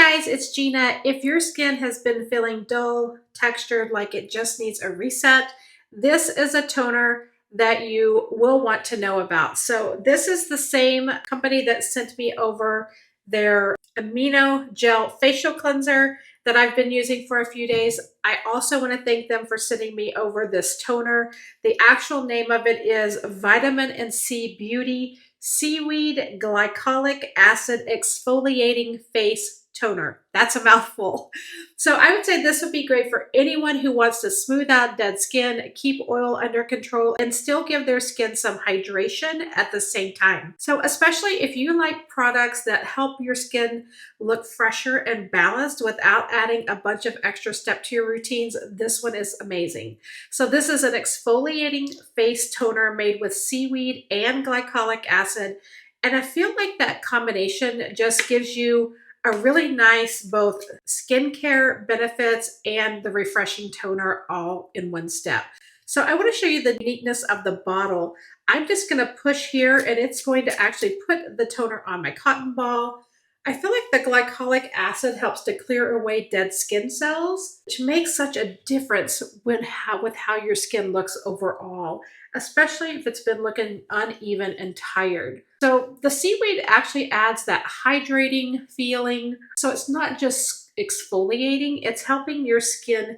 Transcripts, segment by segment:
guys, it's Gina. If your skin has been feeling dull, textured, like it just needs a reset, this is a toner that you will want to know about. So this is the same company that sent me over their amino gel facial cleanser that I've been using for a few days. I also want to thank them for sending me over this toner. The actual name of it is Vitamin and C Beauty Seaweed Glycolic Acid Exfoliating Face Toner. That's a mouthful. So I would say this would be great for anyone who wants to smooth out dead skin, keep oil under control, and still give their skin some hydration at the same time. So especially if you like products that help your skin look fresher and balanced without adding a bunch of extra steps to your routines, this one is amazing. So this is an exfoliating face toner made with seaweed and glycolic acid. And I feel like that combination just gives you a really nice both skincare benefits and the refreshing toner all in one step. So I want to show you the neatness of the bottle. I'm just going to push here and it's going to actually put the toner on my cotton ball. I feel like the glycolic acid helps to clear away dead skin cells, which makes such a difference with how your skin looks overall, especially if it's been looking uneven and tired. So the seaweed actually adds that hydrating feeling. So it's not just exfoliating, it's helping your skin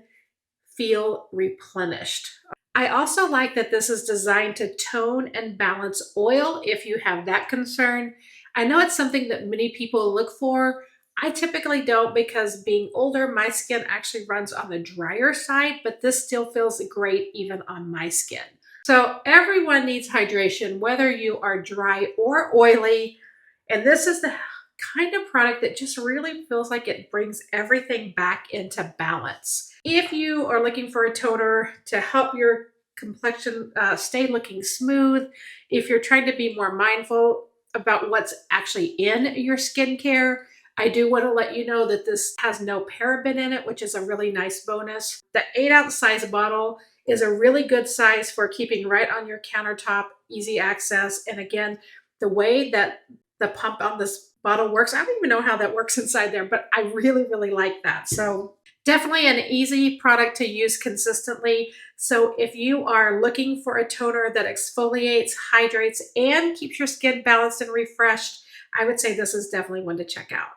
feel replenished. I also like that this is designed to tone and balance oil if you have that concern. I know it's something that many people look for. I typically don't because being older, my skin actually runs on the drier side, but this still feels great even on my skin. So everyone needs hydration, whether you are dry or oily. And this is the kind of product that just really feels like it brings everything back into balance. If you are looking for a toner to help your complexion stay looking smooth, if you're trying to be more mindful about what's actually in your skincare, I do want to let you know that this has no paraben in it, which is a really nice bonus. The 8-ounce size bottle is a really good size for keeping right on your countertop, easy access. And again, the way that the pump on this bottle works, I don't even know how that works inside there, but I really, really like that. So definitely an easy product to use consistently. So if you are looking for a toner that exfoliates, hydrates, and keeps your skin balanced and refreshed, I would say this is definitely one to check out.